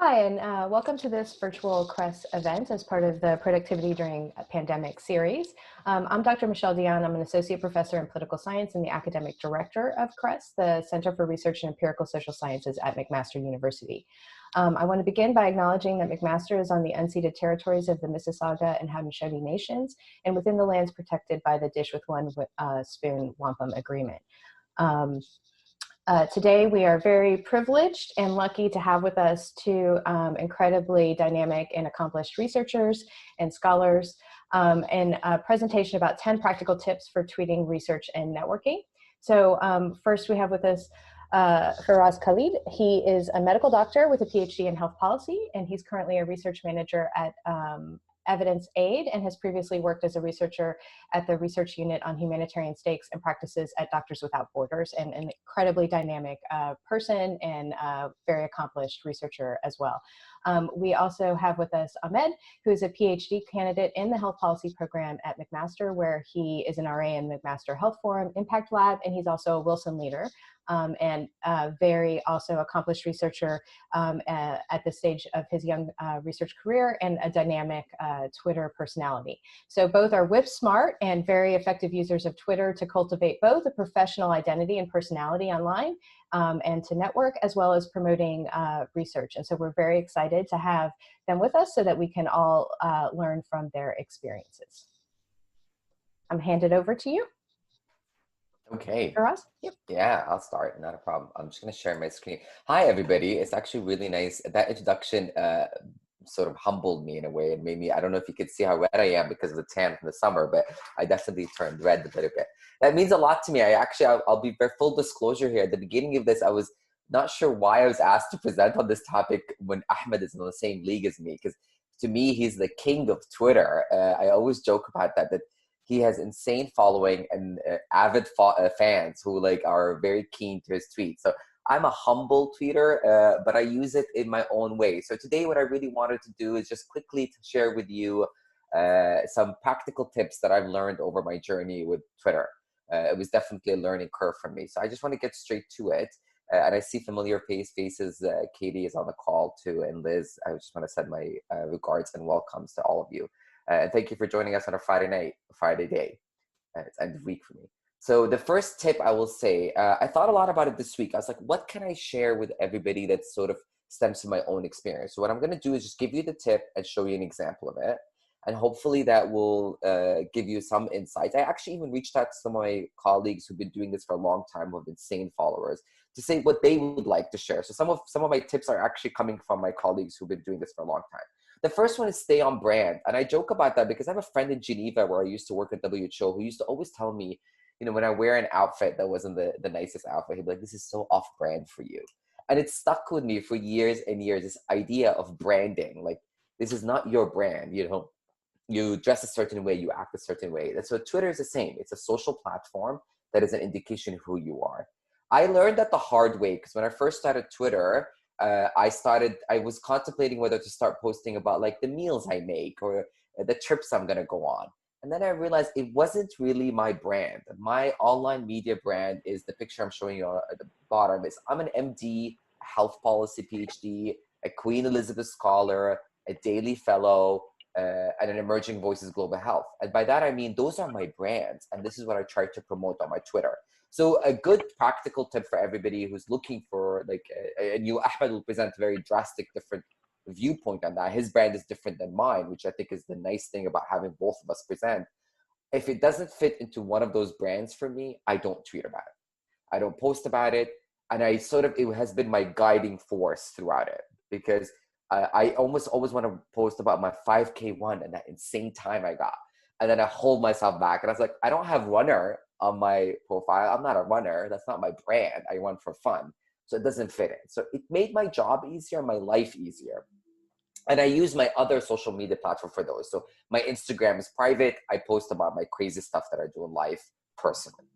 Hi, and welcome to this virtual CRESS event as part of the Productivity During a Pandemic series. I'm Dr. Michelle Dion. I'm an associate professor in political science and the academic director of CRESS, the Center for Research in Empirical Social Sciences at McMaster University. I want to begin by acknowledging that McMaster is on the unceded territories of the Mississauga and Haudenosaunee nations and within the lands protected by the Dish with One Spoon Wampum Agreement. Today, we are very privileged and lucky to have with us two incredibly dynamic and accomplished researchers and scholars in a presentation about 10 practical tips for tweeting, research, and networking. So first we have with us Firas Khalid. He is a medical doctor with a PhD in health policy, and he's currently a research manager at Evidence Aid and has previously worked as a researcher at the Research Unit on Humanitarian Stakes and Practices at Doctors Without Borders, and an incredibly dynamic person and very accomplished researcher as well. We also have with us Ahmed, who is a PhD candidate in the health policy program at McMaster, where he is an RA in McMaster Health Forum Impact Lab, and he's also a Wilson leader. And very also accomplished researcher at the stage of his young research career, and a dynamic Twitter personality. So both are whip smart and very effective users of Twitter to cultivate both a professional identity and personality online and to network, as well as promoting research. And so we're very excited to have them with us so that we can all learn from their experiences. I'm handed over to you. Okay. Firas? Yep. Yeah, I'll start. Not a problem. I'm just going to share my screen. Hi, everybody. It's actually really nice. That introduction sort of humbled me in a way and made me, I don't know if you could see how red I am because of the tan from the summer, but I definitely turned red a little bit. That means a lot to me. I'll be very full disclosure here. At the beginning of this, I was not sure why I was asked to present on this topic when Ahmed is in the same league as me, because to me, he's the king of Twitter. I always joke about that he has insane following and avid fans who like are very keen to his tweets. So I'm a humble tweeter, but I use it in my own way. So today what I really wanted to do is just quickly to share with you some practical tips that I've learned over my journey with Twitter. It was definitely a learning curve for me. So I just want to get straight to it. And I see familiar faces. Katie is on the call too, and Liz. I just want to send my regards and welcomes to all of you. And thank you for joining us on a Friday day. It's end of week for me. So the first tip I will say, I thought a lot about it this week. I was like, what can I share with everybody that sort of stems from my own experience? So what I'm going to do is just give you the tip and show you an example of it. And hopefully that will give you some insights. I actually even reached out to some of my colleagues who've been doing this for a long time, who have insane followers, to say what they would like to share. So some of my tips are actually coming from my colleagues who've been doing this for a long time. The first one is stay on brand. And I joke about that because I have a friend in Geneva where I used to work at WHO who used to always tell me, you know, when I wear an outfit that wasn't the nicest outfit, he'd be like, this is so off brand for you. And it stuck with me for years and years, this idea of branding. Like, this is not your brand, you know. You dress a certain way, you act a certain way. And so Twitter is the same. It's a social platform that is an indication of who you are. I learned that the hard way because when I first started Twitter, I was contemplating whether to start posting about like the meals I make or the trips I'm going to go on. And then I realized it wasn't really my brand. My online media brand is the picture I'm showing you at the bottom. I'm an MD, a health policy PhD, a Queen Elizabeth Scholar, a Daily Fellow, and an Emerging Voices Global Health. And by that, I mean, those are my brands. And this is what I try to promote on my Twitter. So a good practical tip for everybody who's looking for like, and Ahmed will present a very drastic different viewpoint on that. His brand is different than mine, which I think is the nice thing about having both of us present. If it doesn't fit into one of those brands for me, I don't tweet about it. I don't post about it. And it has been my guiding force throughout it because I almost always want to post about my 5K run and that insane time I got. And then I hold myself back and I was like, I don't have runner on my profile. I'm not a runner. That's not my brand. I run for fun. So it doesn't fit in. So it made my job easier, my life easier. And I use my other social media platform for those. So my Instagram is private. I post about my crazy stuff that I do in life personally.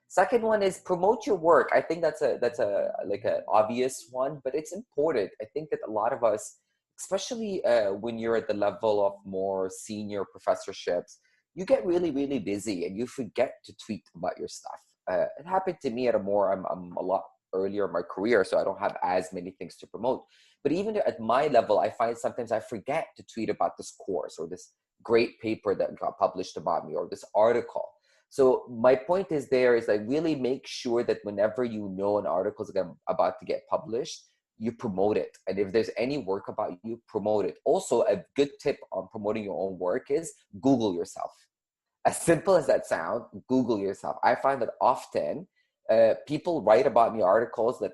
Second one is promote your work. I think that's like an obvious one, but it's important. I think that a lot of us, especially when you're at the level of more senior professorships, you get really, really busy and you forget to tweet about your stuff. It happened to me at I'm a lot earlier in my career, so I don't have as many things to promote. But even at my level, I find sometimes I forget to tweet about this course or this great paper that got published about me or this article. So my point is like really make sure that whenever you know an article is about to get published, you promote it. And if there's any work about you, promote it. Also, a good tip on promoting your own work is Google yourself. As simple as that sounds, Google yourself. I find that often people write about me articles that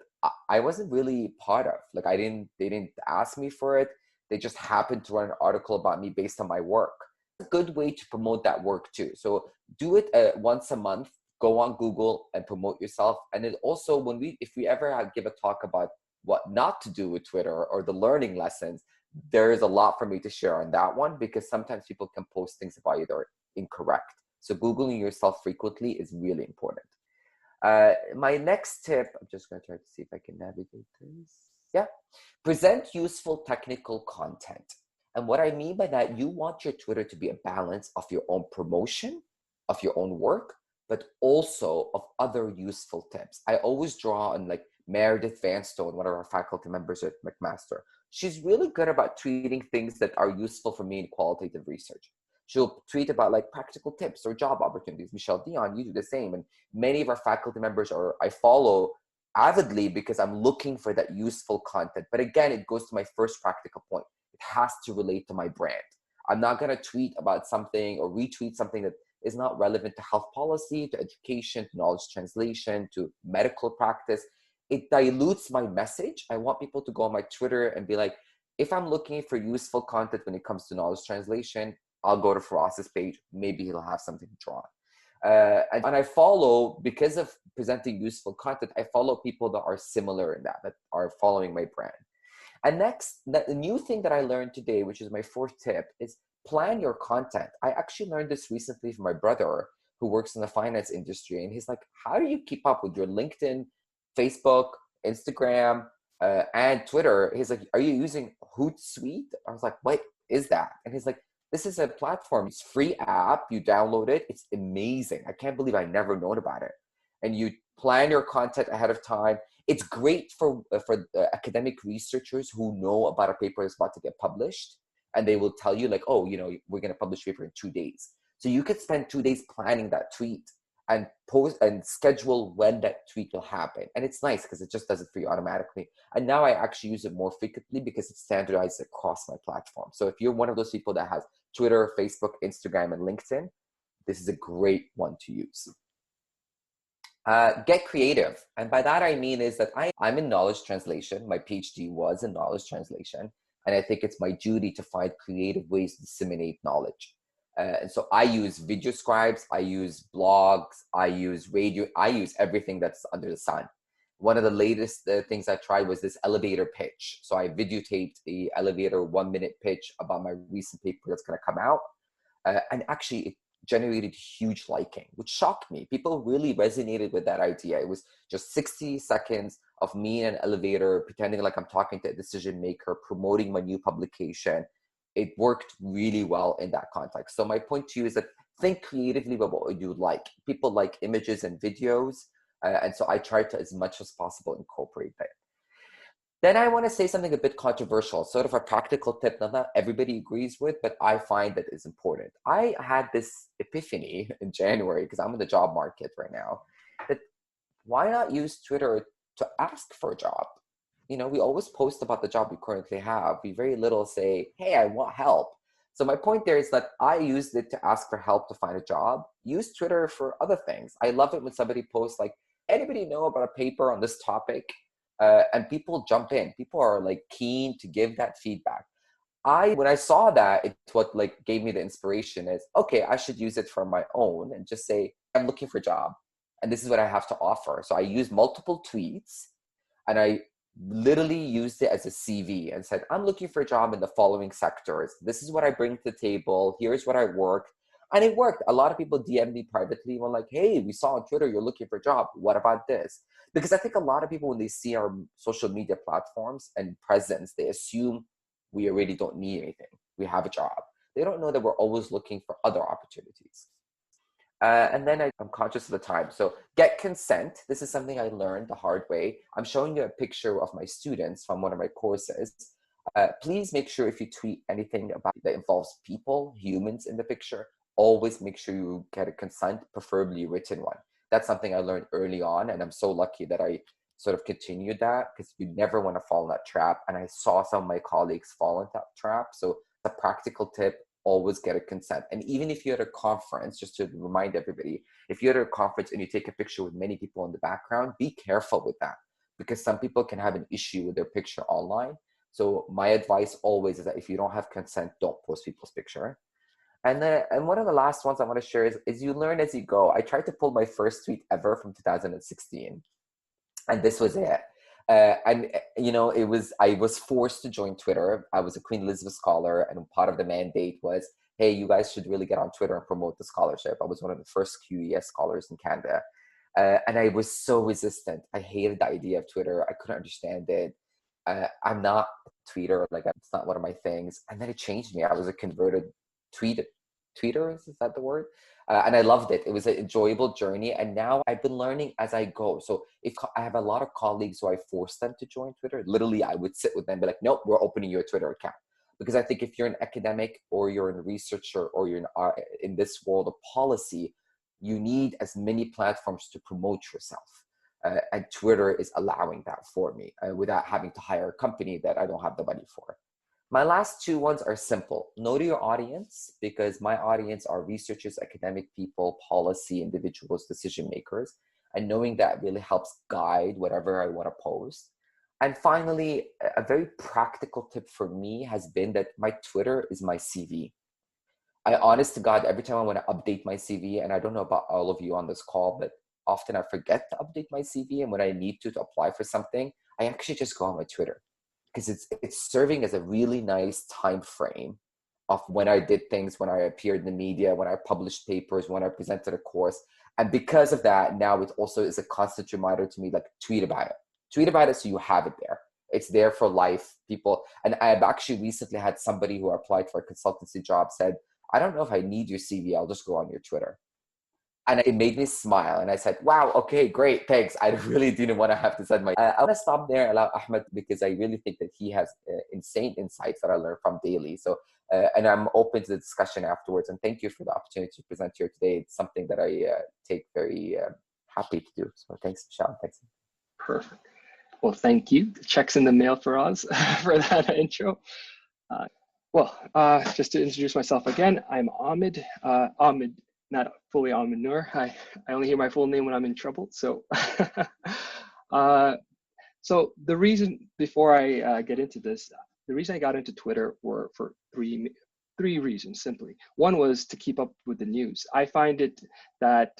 I wasn't really part of. Like they didn't ask me for it. They just happened to write an article about me based on my work. It's a good way to promote that work too. So do it once a month. Go on Google and promote yourself. And then also if we ever give a talk about what not to do with Twitter or the learning lessons, there is a lot for me to share on that one, because sometimes people can post things about you that are incorrect. So Googling yourself frequently is really important. My next tip, I'm just going to try to see if I can navigate this. Yeah. Present useful technical content. And what I mean by that, you want your Twitter to be a balance of your own promotion, of your own work, but also of other useful tips. I always draw on like Meredith Vanstone, one of our faculty members at McMaster. She's really good about tweeting things that are useful for me in qualitative research. She'll tweet about like practical tips or job opportunities. Michelle Dion, you do the same. And many of our faculty members I follow avidly because I'm looking for that useful content. But again, it goes to my first practical point. It has to relate to my brand. I'm not going to tweet about something or retweet something that is not relevant to health policy, to education, to knowledge translation, to medical practice. It dilutes my message. I want people to go on my Twitter and be like, if I'm looking for useful content when it comes to knowledge translation, I'll go to Firas's page. Maybe he'll have something to draw on. And I follow, because of presenting useful content, I follow people that are similar in that are following my brand. And next, the new thing that I learned today, which is my fourth tip, is plan your content. I actually learned this recently from my brother who works in the finance industry. And he's like, how do you keep up with your LinkedIn, Facebook, Instagram, and Twitter? He's like, are you using Hootsuite? I was like, what is that? And he's like, this is a platform. It's a free app. You download it. It's amazing. I can't believe I never known about it. And you plan your content ahead of time. It's great for academic researchers who know about a paper that's about to get published. And they will tell you like, oh, we're going to publish a paper in 2 days. So you could spend 2 days planning that tweet and post and schedule when that tweet will happen. And it's nice because it just does it for you automatically. And now I actually use it more frequently because it's standardized across my platform. So if you're one of those people that has Twitter, Facebook, Instagram, and LinkedIn, this is a great one to use. Get creative. And by that I mean is that I'm in knowledge translation. My PhD was in knowledge translation. And I think it's my duty to find creative ways to disseminate knowledge. And so I use video scribes, I use blogs, I use radio, I use everything that's under the sun. One of the latest things I tried was this elevator pitch. So I videotaped the elevator 1-minute pitch about my recent paper that's going to come out. And actually, it generated huge liking, which shocked me. People really resonated with that idea. It was just 60 seconds of me in an elevator, pretending like I'm talking to a decision maker, promoting my new publication. It worked really well in that context. So my point to you is that think creatively about what you like. People like images and videos. And so I try to, as much as possible, incorporate that. Then I want to say something a bit controversial, sort of a practical tip that not everybody agrees with, but I find that is important. I had this epiphany in January, because I'm in the job market right now, that why not use Twitter to ask for a job? We always post about the job we currently have. We very little say, hey, I want help. So my point there is that I used it to ask for help to find a job. Use Twitter for other things. I love it when somebody posts like, anybody know about a paper on this topic? And people jump in. People are like keen to give that feedback. When I saw that, it's what like gave me the inspiration is, okay, I should use it for my own and just say, I'm looking for a job and this is what I have to offer. So I used multiple tweets and I literally used it as a CV and said, I'm looking for a job in the following sectors. This is what I bring to the table. Here's what I work. And it worked. A lot of people DM'd me privately and were like, hey, we saw on Twitter you're looking for a job. What about this? Because I think a lot of people, when they see our social media platforms and presence, they assume we already don't need anything. We have a job. They don't know that we're always looking for other opportunities. And then I'm conscious of the time. So get consent. This is something I learned the hard way. I'm showing you a picture of my students from one of my courses. Please make sure if you tweet anything about that involves people, humans in the picture, always make sure you get a consent, preferably a written one. That's something I learned early on, and I'm so lucky that I sort of continued that, because you never want to fall in that trap. And I saw some of my colleagues fall into that trap. So the practical tip, always get a consent. And even if you're at a conference, just to remind everybody, if you're at a conference and you take a picture with many people in the background, be careful with that, because some people can have an issue with their picture online. So my advice always is that if you don't have consent, don't post people's picture. And one of the last ones I want to share is you learn as you go. I tried to pull my first tweet ever from 2016, and this was it. And you know, I was forced to join Twitter. I was a Queen Elizabeth scholar, and part of the mandate was, hey, you guys should really get on Twitter and promote the scholarship. I was one of the first QES scholars in Canada, and I was so resistant. I hated the idea of Twitter. I couldn't understand it. I'm not a tweeter, like it's not one of my things. And then it changed me. I was a converted tweeter. Is that the word? And I loved it. It was an enjoyable journey. And now I've been learning as I go. So if I have a lot of colleagues who I force them to join Twitter, literally I would sit with them and be like, nope, we're opening your Twitter account. Because I think if you're an academic or you're a researcher or you're in this world of policy, you need as many platforms to promote yourself. And Twitter is allowing that for me without having to hire a company that I don't have the money for. My last two ones are simple. Know to your audience, because my audience are researchers, academic people, policy individuals, decision makers. And knowing that really helps guide whatever I want to post. And finally, a very practical tip for me has been that my Twitter is my CV. I honest to God, every time I want to update my CV, and I don't know about all of you on this call, but often I forget to update my CV. And when I need to apply for something, I actually just go on my Twitter, because it's serving as a really nice time frame of when I did things, when I appeared in the media, when I published papers, when I presented a course. And because of that, now it also is a constant reminder to me, like, tweet about it. Tweet about it so you have it there. It's there for life, people. And I've actually recently had somebody who applied for a consultancy job said, I don't know if I need your CV, I'll just go on your Twitter. And it made me smile. And I said, wow, okay, great, thanks. I really didn't want to have to send my... I want to stop there, allow Ahmed, because I really think that he has insane insights that I learn from daily. So, and I'm open to the discussion afterwards. And thank you for the opportunity to present here today. It's something that I take very happy to do. So thanks, Michelle. Thanks. Perfect. Well, thank you. The check's in the mail for us for that intro. Just to introduce myself again, I'm Ahmed. Ahmed, not fully Ahmed Noor. I only hear my full name when I'm in trouble. So, so the reason, before I get into this, the reason I got into Twitter were for three reasons, simply. One was to keep up with the news. I find it that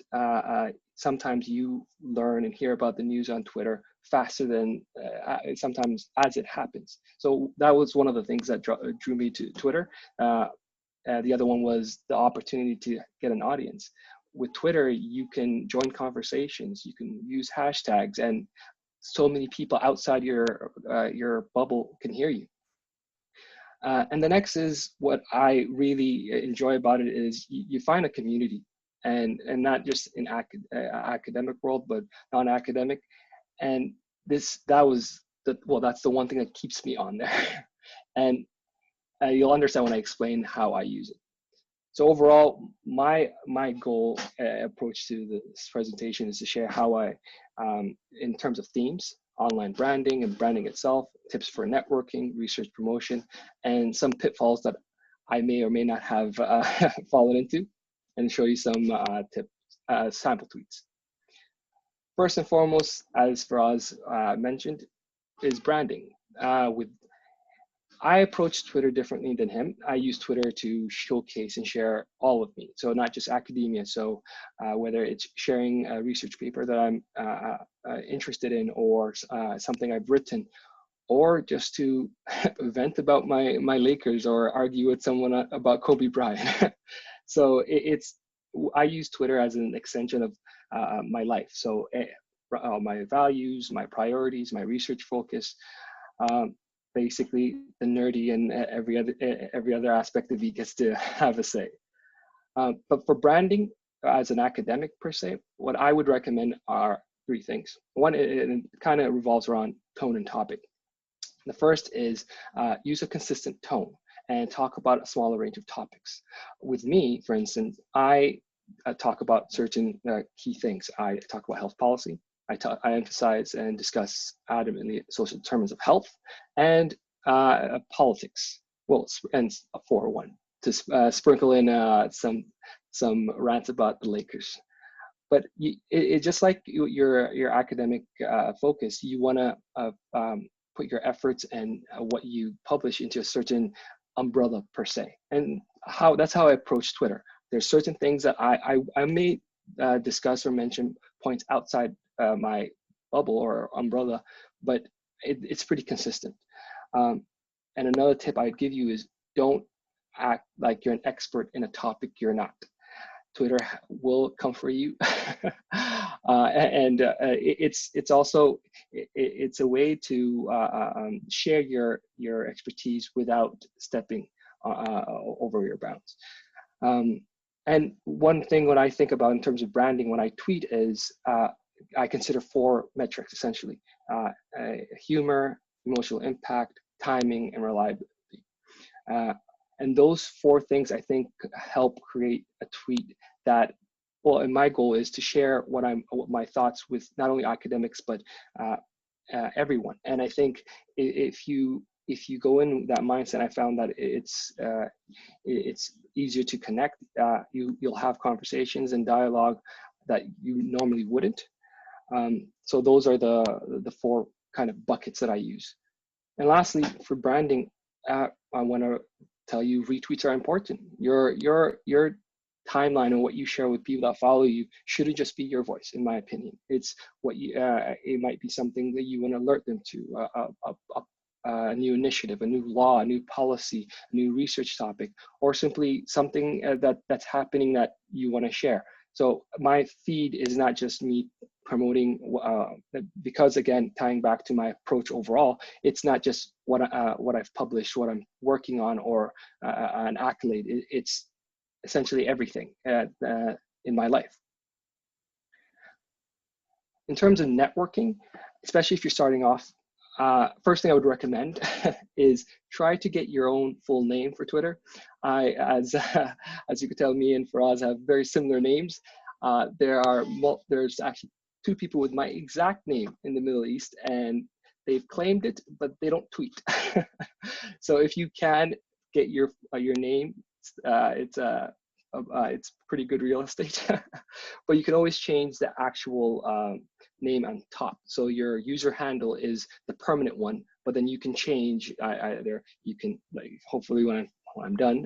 sometimes you learn and hear about the news on Twitter faster than sometimes as it happens. So that was one of the things that drew me to Twitter. The other one was the opportunity to get an audience. With Twitter, you can join conversations, you can use hashtags, and so many people outside your bubble can hear you. And the next is what I really enjoy about it is you find a community, and not just in academic world, but non-academic. And that's the one thing that keeps me on there. And you'll understand when I explain how I use it. So overall, my goal approach to this presentation is to share how I, in terms of themes, online branding and branding itself, tips for networking, research promotion, and some pitfalls that I may or may not have fallen into, and show you some sample tweets. First and foremost, as Firas mentioned, is branding. I approach Twitter differently than him. I use Twitter to showcase and share all of me. So not just academia. So whether it's sharing a research paper that I'm interested in, or something I've written, or just to vent about my Lakers or argue with someone about Kobe Bryant. So I use Twitter as an extension of my life. So my values, my priorities, my research focus, basically the nerdy and every other aspect of me gets to have a say. But for branding, as an academic per se, what I would recommend are three things. One, it kind of revolves around tone and topic. The first is use a consistent tone and talk about a smaller range of topics. With me, for instance, I talk about certain key things. I talk about health policy. I emphasize and discuss adamantly social determinants of health and politics. Well, and a 401 to sprinkle in some rants about the Lakers. But it just like your academic focus, you want to put your efforts and what you publish into a certain umbrella per se. And that's how I approach Twitter. There's certain things that I may discuss or mention points outside my bubble or umbrella, but it's pretty consistent. And another tip I'd give you is don't act like you're an expert in a topic you're not. Twitter will come for you. It's also it's a way to share your expertise without stepping over your bounds. And one thing when I think about in terms of branding when I tweet is I consider 4 metrics essentially: humor, emotional impact, timing, and reliability. And those 4 things I think help create a tweet that, well, and my goal is to share what my thoughts with not only academics but everyone. And I think if you go in that mindset, I found that it's easier to connect. You'll have conversations and dialogue that you normally wouldn't. So those are the 4 kind of buckets that I use. And lastly, for branding, I want to tell you retweets are important. Your timeline and what you share with people that follow you shouldn't just be your voice, in my opinion. It's what you it might be something that you want to alert them to, a new initiative, a new law, a new policy, a new research topic, or simply something that's happening that you want to share. So my feed is not just me promoting, because again, tying back to my approach overall, it's not just what I've published, what I'm working on, or an accolade. It's essentially everything in my life. In terms of networking, especially if you're starting off, first thing I would recommend is try to get your own full name for Twitter. As you can tell, me and Firas have very similar names. There's actually 2 people with my exact name in the Middle East, and they've claimed it, but they don't tweet. So if you can get your name, it's pretty good real estate. But you can always change the actual name on top. So your user handle is the permanent one, but then you can change either. You can, like, hopefully when I'm done,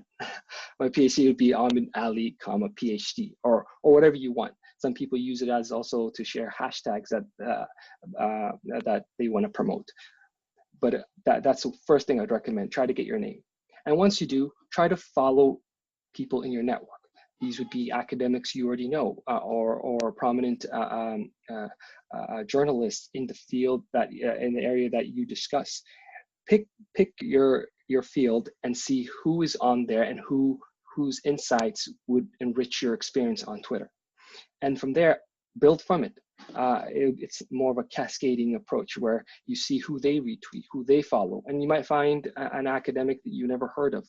my PhD would be Ahmed Ali, PhD, or whatever you want. Some people use it as also to share hashtags that they want to promote. But that's the first thing I'd recommend. Try to get your name. And once you do, try to follow people in your network. These would be academics you already know, or prominent journalists in the field in the area that you discuss. Pick your field and see who is on there and whose insights would enrich your experience on Twitter. And from there, build from it. It's more of a cascading approach where you see who they retweet, who they follow, and you might find an academic that you never heard of,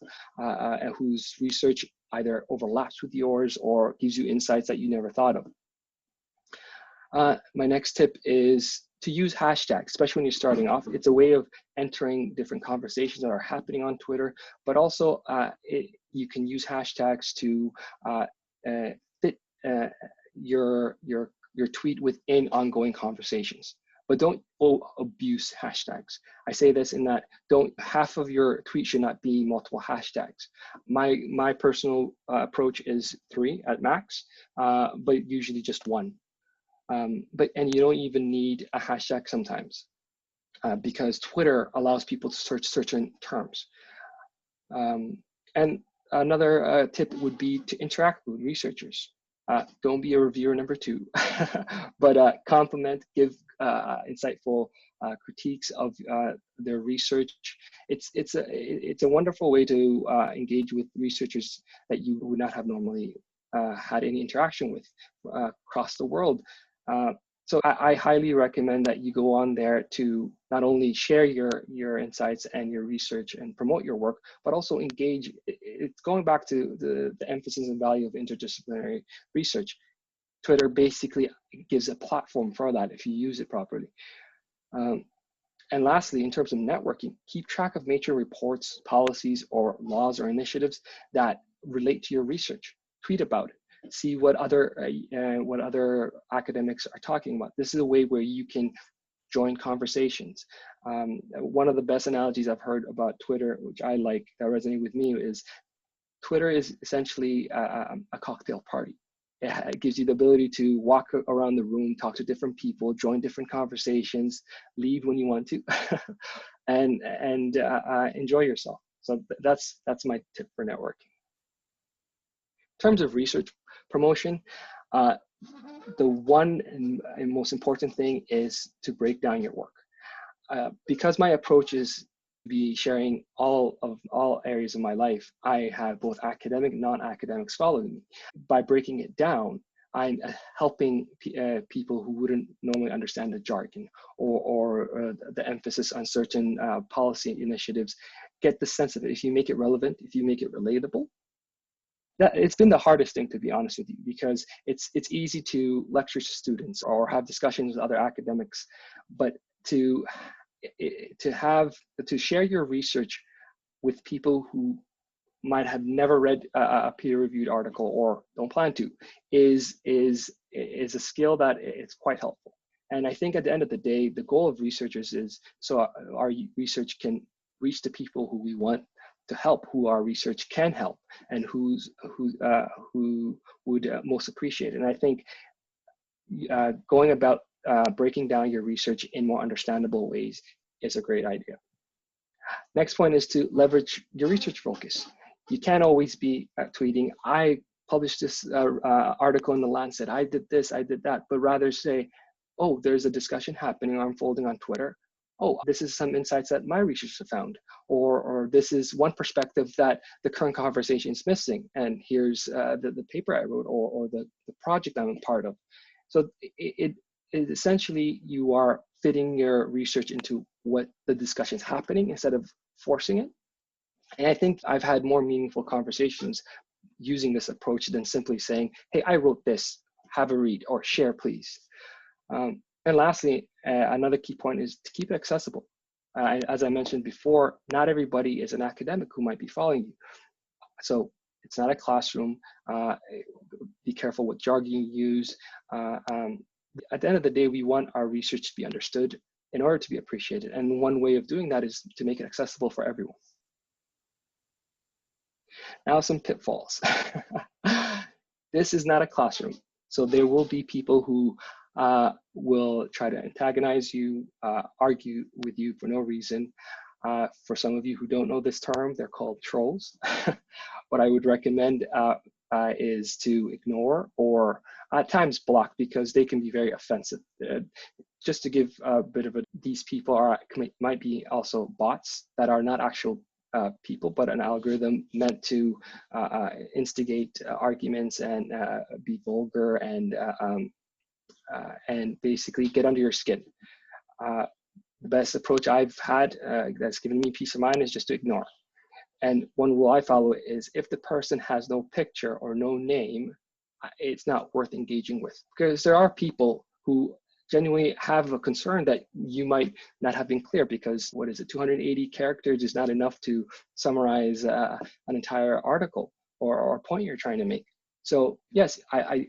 whose research either overlaps with yours or gives you insights that you never thought of. My next tip is to use hashtags, especially when you're starting off. It's a way of entering different conversations that are happening on Twitter, but also you can use hashtags to fit your tweet within ongoing conversations. But don't abuse hashtags. I say this in that half of your tweet should not be multiple hashtags. My personal approach is 3 at max, but usually just 1. And you don't even need a hashtag sometimes, because Twitter allows people to search certain terms. And another tip would be to interact with researchers. Don't be a reviewer number 2, but compliment, give insightful critiques of their research. It's a wonderful way to engage with researchers that you would not have normally had any interaction with across the world. So I highly recommend that you go on there to not only share your insights and your research and promote your work, but also engage. It's going back to the emphasis and value of interdisciplinary research. Twitter basically gives a platform for that if you use it properly. And lastly, in terms of networking, keep track of major reports, policies, or laws or initiatives that relate to your research. Tweet about it. See what other academics are talking about. This is a way where you can join conversations. One of the best analogies I've heard about Twitter, which I like, that resonated with me, is Twitter is essentially a cocktail party. It gives you the ability to walk around the room, talk to different people, join different conversations, leave when you want to, and enjoy yourself. So that's my tip for networking. In terms of research promotion, the one and most important thing is to break down your work. Because my approach is to be sharing all areas of my life, I have both academic and non-academics following me. By breaking it down, I'm helping people who wouldn't normally understand the jargon or the emphasis on certain policy initiatives get the sense of it. If you make it relevant, if you make it relatable, it's been the hardest thing, to be honest with you, because it's easy to lecture to students or have discussions with other academics, but to share your research with people who might have never read a peer-reviewed article or don't plan to is a skill that it's quite helpful. And I think at the end of the day, the goal of researchers is so our research can reach the people who we want to help, who our research can help, and who would most appreciate it. And I think going about breaking down your research in more understandable ways is a great idea. Next point is to leverage your research focus. You can't always be tweeting, I published this article in the Lancet, I did this, I did that, but rather say, oh, there's a discussion happening or unfolding on Twitter. Oh, this is some insights that my researchers have found, or this is one perspective that the current conversation is missing, and here's the paper I wrote or the project I'm a part of. So it essentially, you are fitting your research into what the discussion is happening instead of forcing it. And I think I've had more meaningful conversations using this approach than simply saying, hey, I wrote this, have a read, or share, please. And lastly, another key point is to keep it accessible. As I mentioned before, not everybody is an academic who might be following you. So it's not a classroom. Be careful what jargon you use. At the end of the day, we want our research to be understood in order to be appreciated. And one way of doing that is to make it accessible for everyone. Now, some pitfalls. This is not a classroom. So there will be people who will try to antagonize you, argue with you for no reason. For some of you who don't know this term, they're called trolls. What I would recommend is to ignore or at times block, because they can be very offensive. Just to give a bit of these people might be also bots that are not actual people, but an algorithm meant to instigate arguments and be vulgar and basically get under your skin. The best approach I've had that's given me peace of mind is just to ignore. And one rule I follow is if the person has no picture or no name, it's not worth engaging with, because there are people who genuinely have a concern that you might not have been clear, because 280 characters is not enough to summarize an entire article or point you're trying to make. So yes, I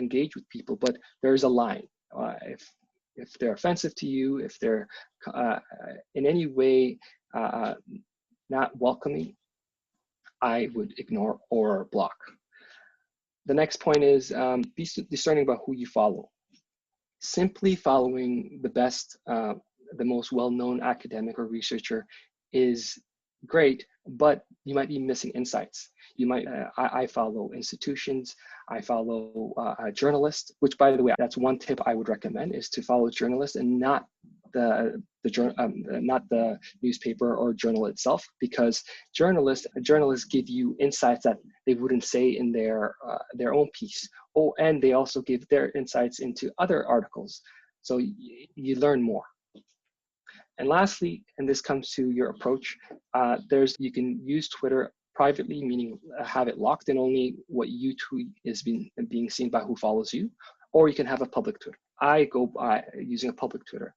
engage with people, but there's a line. If they're offensive to you, if they're in any way not welcoming, I would ignore or block. The next point is be discerning about who you follow. Simply following the best, the most well-known academic or researcher is great, but you might be missing insights. You might, I follow institutions, I follow journalists, which by the way, that's one tip I would recommend, is to follow journalists and not not the newspaper or journal itself, because journalists give you insights that they wouldn't say in their own piece. Oh, and they also give their insights into other articles, so you learn more. And lastly, and this comes to your approach, you can use Twitter privately, meaning have it locked and only what you tweet is being seen by who follows you, or you can have a public Twitter. I go by using a public Twitter.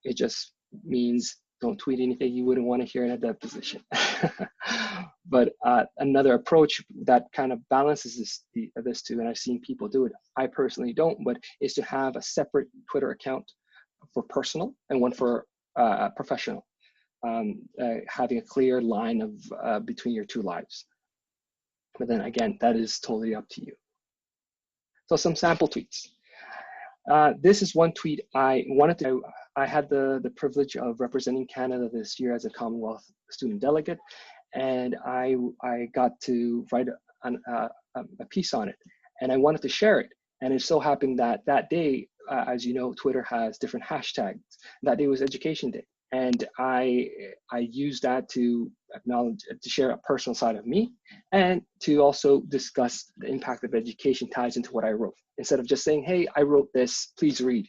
It just means don't tweet anything you wouldn't want to hear in a deposition. But another approach that kind of balances this two, and I've seen people do it, I personally don't, but is to have a separate Twitter account for personal and one for professional, having a clear line of between your two lives. But then again, that is totally up to you. So some sample tweets. This is one tweet I had the privilege of representing Canada this year as a Commonwealth student delegate, and I got to write a piece on it, and I wanted to share it. And it so happened that day, as you know, Twitter has different hashtags. That day was Education Day, and I used that to share a personal side of me, and to also discuss the impact of education ties into what I wrote, instead of just saying, hey, I wrote this, please read.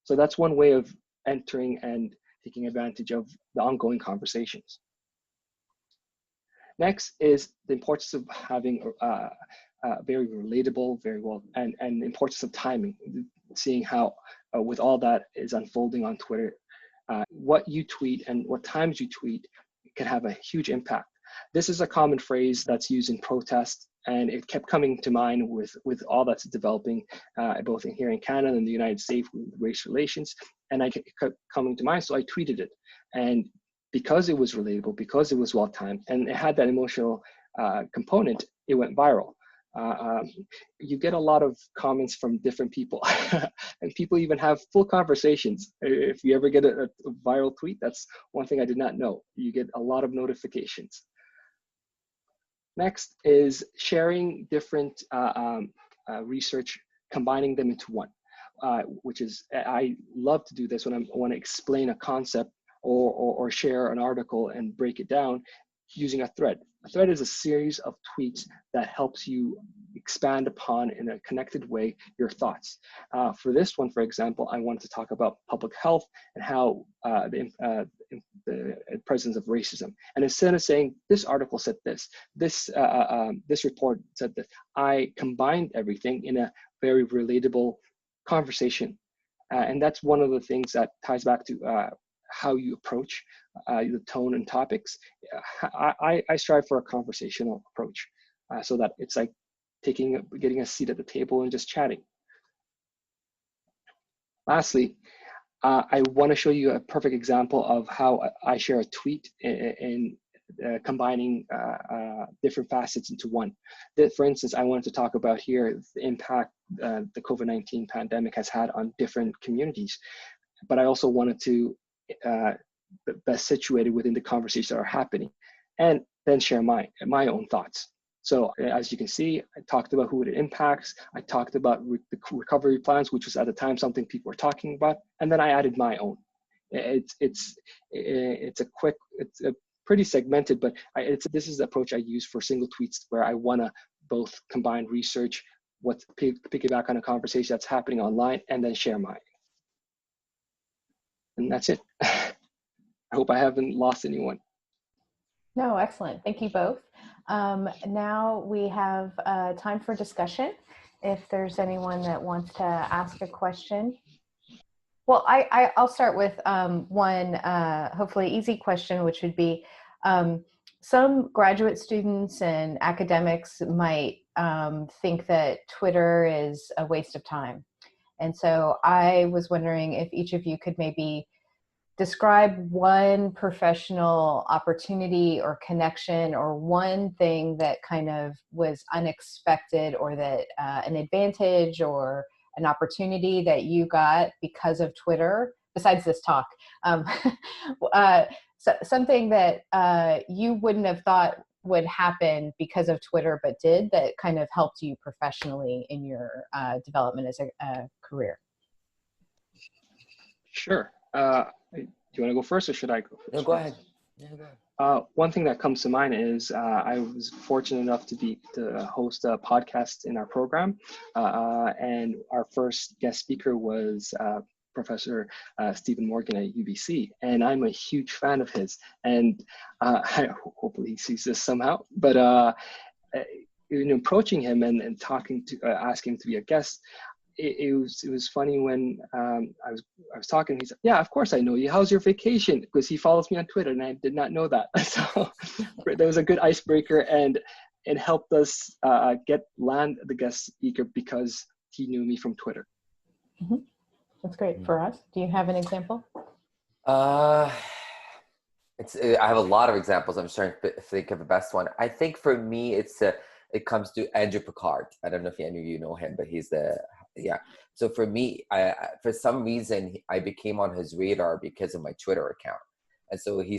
So that's one way of entering and taking advantage of the ongoing conversations. Next is the importance of having very relatable, very well, and the importance of timing, seeing how with all that is unfolding on Twitter, what you tweet and what times you tweet can have a huge impact. This is a common phrase that's used in protest, and it kept coming to mind with all that's developing, both here in Canada and the United States with race relations, and it kept coming to mind, so I tweeted it. And because it was relatable, because it was well-timed, and it had that emotional component, it went viral. You get a lot of comments from different people, and people even have full conversations. If you ever get a viral tweet, that's one thing I did not know. You get a lot of notifications. Next is sharing different research, combining them into one, which is, I love to do this when I want to explain a concept or share an article and break it down using a thread. A thread is a series of tweets that helps you expand upon in a connected way your thoughts. For this one, for example, I wanted to talk about public health and how the presence of racism. And instead of saying this article said this report said this, I combined everything in a very relatable conversation. And that's one of the things that ties back to how you approach the tone and topics. I strive for a conversational approach, so that it's like getting a seat at the table and just chatting. Lastly, I want to show you a perfect example of how I share a tweet in combining different facets into one. For instance, I wanted to talk about here the impact the COVID-19 pandemic has had on different communities, but I also wanted to best situated within the conversations that are happening, and then share my own thoughts. So as you can see, I talked about who it impacts. I talked about the recovery plans, which was at the time something people were talking about, and then I added my own. It's pretty segmented, but this is the approach I use for single tweets, where I want to both combine research, piggyback on a conversation that's happening online, and then share mine. And that's it. I hope I haven't lost anyone. No, excellent. Thank you both. Now we have time for discussion. If there's anyone that wants to ask a question. Well, I'll start with one hopefully easy question, which would be, some graduate students and academics might think that Twitter is a waste of time. And so I was wondering if each of you could maybe describe one professional opportunity or connection, or one thing that kind of was unexpected, or that an advantage or an opportunity that you got because of Twitter, besides this talk. Something that you wouldn't have thought would happen because of Twitter, but did, that kind of helped you professionally in your development as a career. Sure. Do you want to go first, or should I go No, first? go ahead. Yeah, go ahead. One thing that comes to mind is I was fortunate enough to host a podcast in our program, and our first guest speaker was Professor Stephen Morgan at UBC, and I'm a huge fan of his. And hopefully he sees this somehow. But in approaching him and talking to asking him to be a guest, it was funny when I was talking. He said, "Yeah, of course I know you. How's your vacation?" Because he follows me on Twitter, and I did not know that. So there was a good icebreaker, and it helped us land the guest speaker because he knew me from Twitter. Mm-hmm. That's great. For us, do you have an example? I have a lot of examples. I'm trying to think of the best one. I think for me, it comes to Andrew Picard. I don't know if any of you know him, but he's yeah. So for me, for some reason, I became on his radar because of my Twitter account. And so he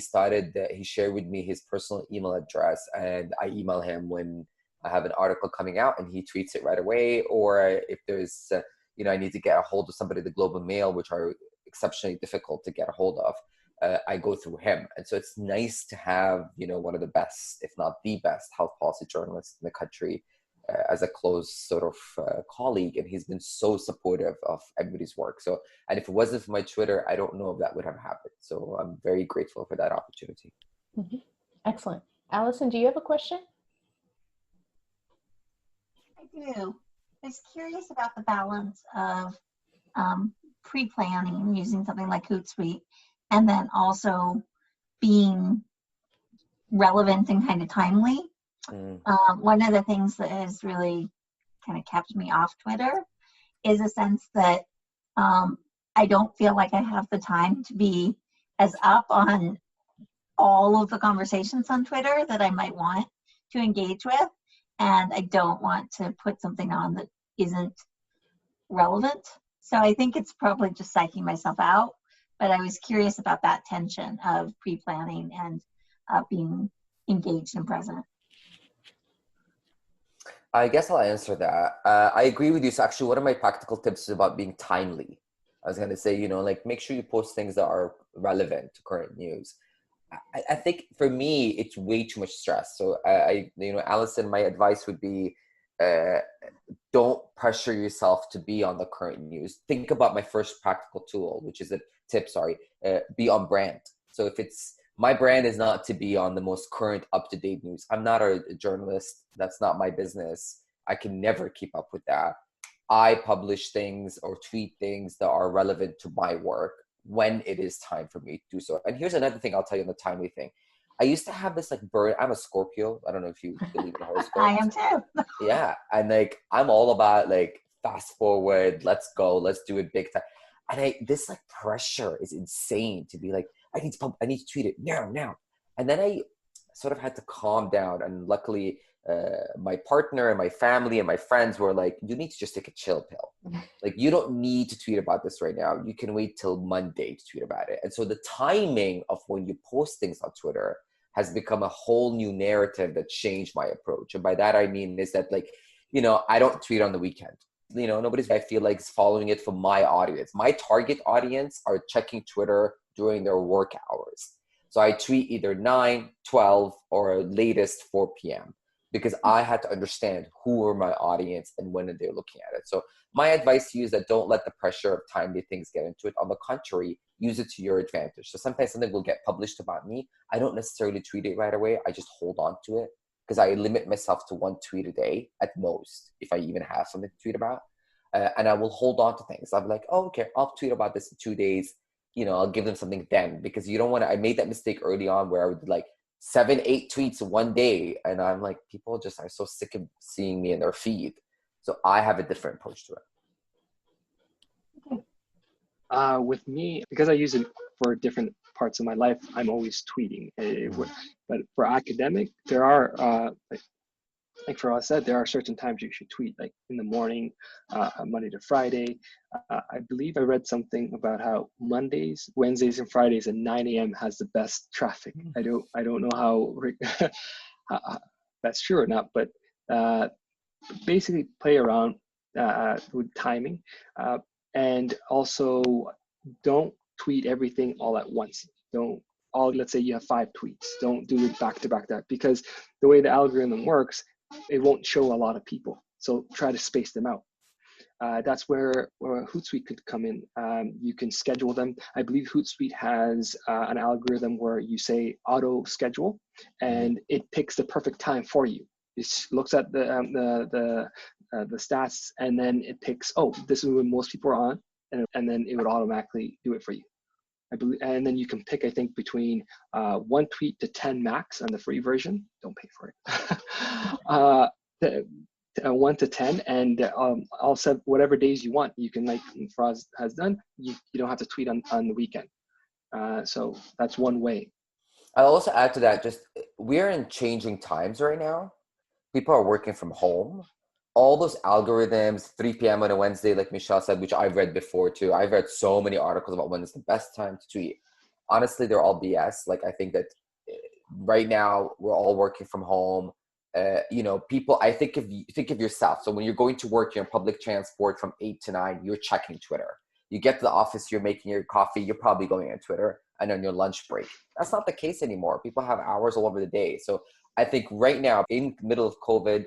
shared with me his personal email address, and I email him when I have an article coming out, and he tweets it right away. Or if there's, I need to get a hold of somebody at the Global Mail, which are exceptionally difficult to get a hold of, I go through him. And so it's nice to have, one of the best, if not the best, health policy journalists in the country as a close sort of colleague. And he's been so supportive of everybody's work. So, and if it wasn't for my Twitter, I don't know if that would have happened. So I'm very grateful for that opportunity. Mm-hmm. Excellent. Allison, do you have a question? I do. I was curious about the balance of pre-planning using something like Hootsuite, and then also being relevant and kind of timely. One of the things that has really kind of kept me off Twitter is a sense that I don't feel like I have the time to be as up on all of the conversations on Twitter that I might want to engage with. And I don't want to put something on that isn't relevant. So I think it's probably just psyching myself out. But I was curious about that tension of pre-planning and being engaged and present. I guess I'll answer that. I agree with you. So actually, one of my practical tips is about being timely. I was going to say, make sure you post things that are relevant to current news. I think for me, it's way too much stress. So Allison, my advice would be, don't pressure yourself to be on the current news. Think about my first practical tool, which is be on brand. So if my brand is not to be on the most current up-to-date news. I'm not a journalist. That's not my business. I can never keep up with that. I publish things or tweet things that are relevant to my work when it is time for me to do so. And here's another thing I'll tell you on the timely thing. I used to have this I'm a Scorpio. I don't know if you believe in horoscopes. I am too. Yeah. And I'm all about fast forward, let's go, let's do it big time. And this pressure is insane to be I need to tweet it now. And then I sort of had to calm down. And luckily, my partner and my family and my friends were you need to just take a chill pill. You don't need to tweet about this right now. You can wait till Monday to tweet about it. And so the timing of when you post things on Twitter has become a whole new narrative that changed my approach. And by that, I mean is that I don't tweet on the weekend. Nobody's, I feel is following it from my audience. My target audience are checking Twitter during their work hours. So I tweet either 9, 12, or latest 4 p.m. because I had to understand who are my audience and when they're looking at it. So my advice to you is that don't let the pressure of timely things get into it. On the contrary, use it to your advantage. So sometimes something will get published about me. I don't necessarily tweet it right away. I just hold on to it because I limit myself to 1 tweet a day at most, if I even have something to tweet about. And I will hold on to things. I'll be oh, okay, I'll tweet about this in 2 days. I'll give them something then, because you don't want to. I made that mistake early on where I would 7, 8 tweets in 1 day. And I'm people just are so sick of seeing me in their feed. So I have a different approach to it. With me, because I use it for different parts of my life, I'm always tweeting. But for academic, there are, like Firas said, there are certain times you should tweet, in the morning, Monday to Friday. I believe I read something about how Mondays, Wednesdays, and Fridays at 9 a.m. has the best traffic. I don't know how that's true or not, but basically play around with timing, and also don't tweet everything all at once. Let's say you have 5 tweets. Don't do it back to back, because the way the algorithm works, it won't show a lot of people. So try to space them out. That's where Hootsuite could come in. You can schedule them. I believe Hootsuite has an algorithm where you say auto schedule, and it picks the perfect time for you. It looks at the stats, and then it picks, oh, this is when most people are on, and then it would automatically do it for you. I believe, and then you can pick, I think, between 1 tweet to 10 max on the free version. Don't pay for it. 1 to 10, and I'll set whatever days you want. You can, like Firas has done, you don't have to tweet on the weekend. So that's one way. I'll also add to that, just we're in changing times right now. People are working from home. All those algorithms, 3 p.m. on a Wednesday, like Michelle said, which I've read before too. I've read so many articles about when is the best time to tweet. Honestly, they're all BS. Like, I think that right now we're all working from home. People, I think of yourself. So when you're going to work, you're in public transport from 8 to 9, you're checking Twitter. You get to the office, you're making your coffee, you're probably going on Twitter, and on your lunch break. That's not the case anymore. People have hours all over the day. So I think right now, in the middle of COVID,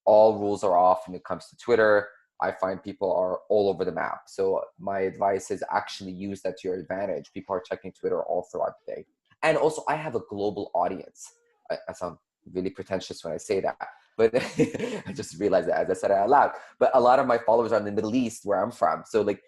all rules are off when it comes to Twitter. I find people are all over the map. So my advice is actually use that to your advantage. People are checking Twitter all throughout the day. And also, I have a global audience. I sound really pretentious when I say that, but I just realized that as I said it out loud. But a lot of my followers are in the Middle East, where I'm from. So like,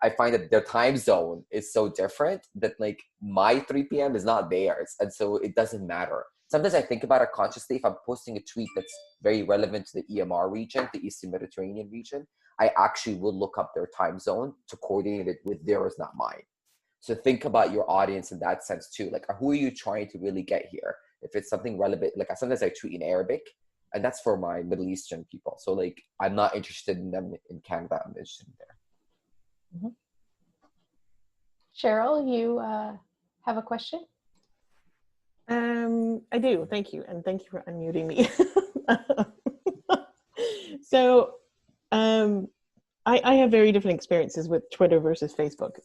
I find that their time zone is so different that like my 3 p.m. is not theirs. And so it doesn't matter. Sometimes I think about it consciously. If I'm posting a tweet that's very relevant to the EMR region, the Eastern Mediterranean region, I actually will look up their time zone to coordinate it with theirs, not mine. So think about your audience in that sense too. Like, who are you trying to really get here? If it's something relevant, like sometimes I tweet in Arabic, and that's for my Middle Eastern people. So like, I'm not interested in them in Canada. I'm interested in there. Cheryl, you have a question? I do. Thank you. And thank you for unmuting me. So I have very different experiences with Twitter versus Facebook.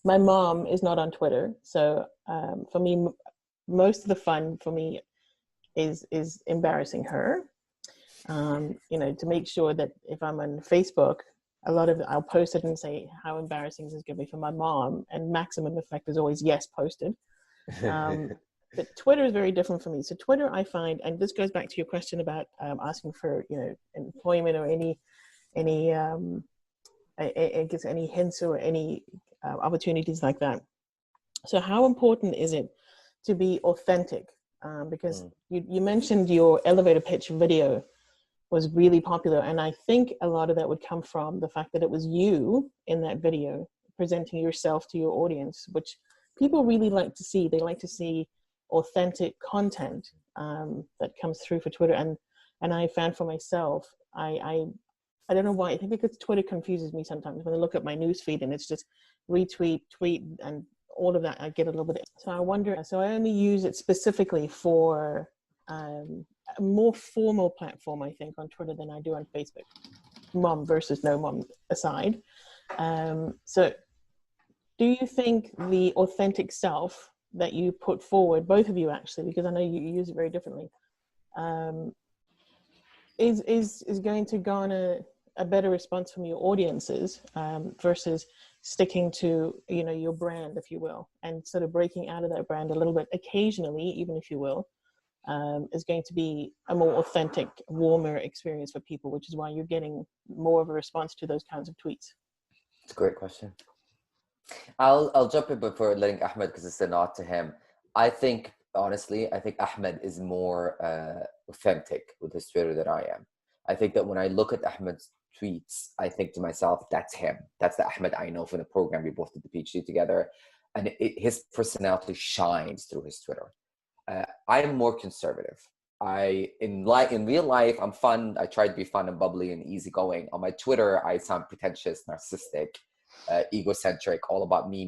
My mom is not on Twitter. So for me, most of the fun for me is embarrassing her. To make sure that if I'm on Facebook, a lot of it, I'll post it and say how embarrassing this is going to be for my mom, and maximum effect is always yes posted. But Twitter is very different for me. So Twitter, I find, and this goes back to your question about asking for employment or any I guess any hints or any opportunities like that. So how important is it to be authentic? Because you mentioned your elevator pitch video was really popular, and I think a lot of that would come from the fact that it was you in that video presenting yourself to your audience, which people really like to see. They like to see authentic content that comes through for Twitter, and I found for myself, I don't know why, I think because Twitter confuses me sometimes when I look at my news feed and it's just retweet, tweet, and all of that. I get a little bit, so I wonder, so I only use it specifically for a more formal platform, I think, on Twitter than I do on Facebook, mom versus no mom aside. So do you think the authentic self that you put forward, both of you actually, because I know you use it very differently, is going to garner a better response from your audiences versus sticking to your brand, if you will, and sort of breaking out of that brand a little bit occasionally, even if you will, is going to be a more authentic, warmer experience for people, which is why you're getting more of a response to those kinds of tweets? It's a great question. I'll jump in before letting Ahmed, because it's a nod to him. I think, honestly, Ahmed is more authentic with his Twitter than I am. I think that when I look at Ahmed's tweets, I think to myself, that's him. That's the Ahmed I know from the program. We both did the PhD together. And his personality shines through his Twitter. I'm more conservative. In real life, I'm fun. I try to be fun and bubbly and easygoing. On my Twitter, I sound pretentious, narcissistic, egocentric, all about me,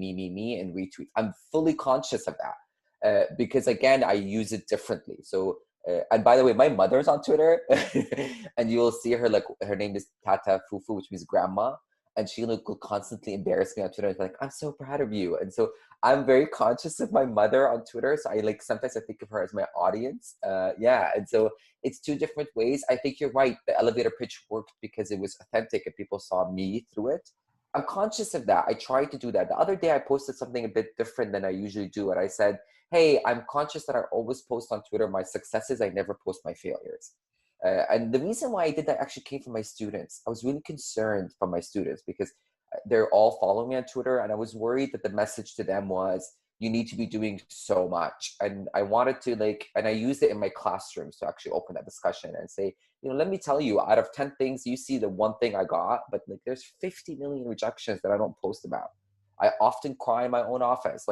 and retweet. I'm fully conscious of that because, again, I use it differently. So, and by the way, my mother's on Twitter, and you'll see her, like, her name is Tata Fufu, which means grandma. and she will constantly embarrass me on Twitter. Like, I'm so proud of you. And so I'm very conscious of my mother on Twitter. So I like, sometimes I think of her as my audience. Yeah. And so it's two different ways. I think you're right. The elevator pitch worked because it was authentic and people saw me through it. I'm conscious of that. I try to do that. The other day I posted something a bit different than I usually do. And I said, hey, I'm conscious that I always post on Twitter my successes. I never post my failures. And the reason why I did that actually came from my students. I was really concerned from my students because they're all following me on Twitter. And I was worried that the message to them was, you need to be doing so much. And I wanted to and I used it in my classrooms to actually open that discussion and say, let me tell you, out of 10 things, you see the one thing I got, but there's 50 million rejections that I don't post about. I often cry in my own office.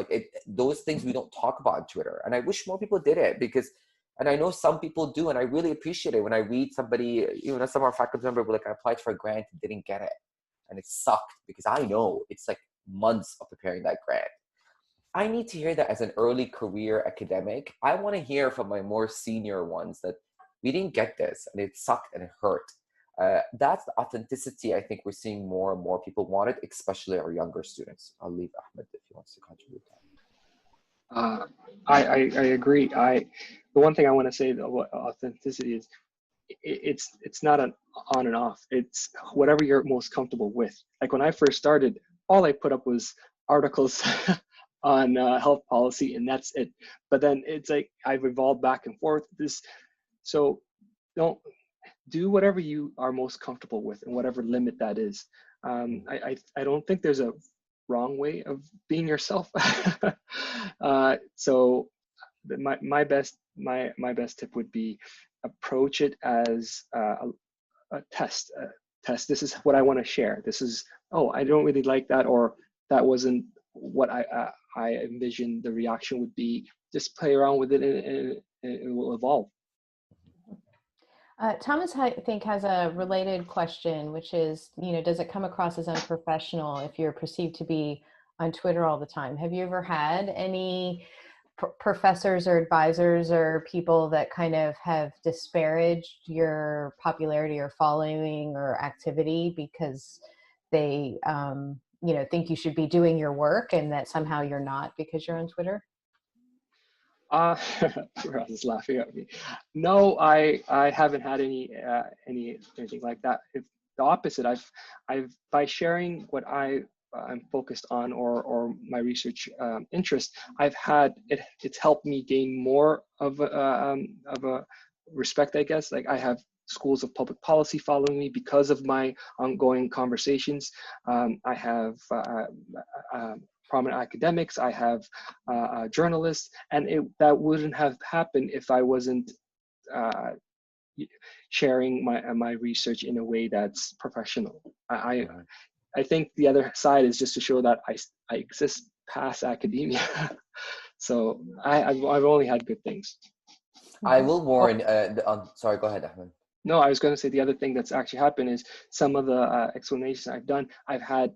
Those things we don't talk about on Twitter. And I wish more people did it and I know some people do, and I really appreciate it when I read somebody, some of our faculty members were like, I applied for a grant and didn't get it. And it sucked because I know it's like months of preparing that grant. I need to hear that as an early career academic. I want to hear from my more senior ones that we didn't get this and it sucked and it hurt. That's the authenticity I think we're seeing more and more people want it, especially our younger students. I'll leave Ahmed if he wants to contribute to that. I agree. The one thing I want to say about authenticity is it's not an on and off. It's whatever you're most comfortable with. Like when I first started, all I put up was articles on health policy, and that's it. But then it's like I've evolved back and forth. So don't do whatever you are most comfortable with, and whatever limit that is. I don't think there's a wrong way of being yourself. So my best tip would be approach it as a test. This is what I want to share. This is, I don't really like that, or that wasn't what I envisioned the reaction would be. Just play around with it, and it will evolve. Thomas, I think, has a related question, which is, does it come across as unprofessional if you're perceived to be on Twitter all the time? Have you ever had any professors or advisors or people that kind of have disparaged your popularity or following or activity because they, think you should be doing your work and that somehow you're not because you're on Twitter? Firas is laughing at me. No, I haven't had anything like that. If the opposite, I've by sharing what I'm focused on or my research interest, it's helped me gain more of a respect, I guess. Like I have schools of public policy following me because of my ongoing conversations. I have prominent academics, I have journalists, and that wouldn't have happened if I wasn't sharing my research in a way that's professional. I think the other side is just to show that I exist past academia. So I've only had good things. I will warn. Sorry, go ahead, Ahmed. No, I was going to say the other thing that's actually happened is some of the explanations I've done, I've had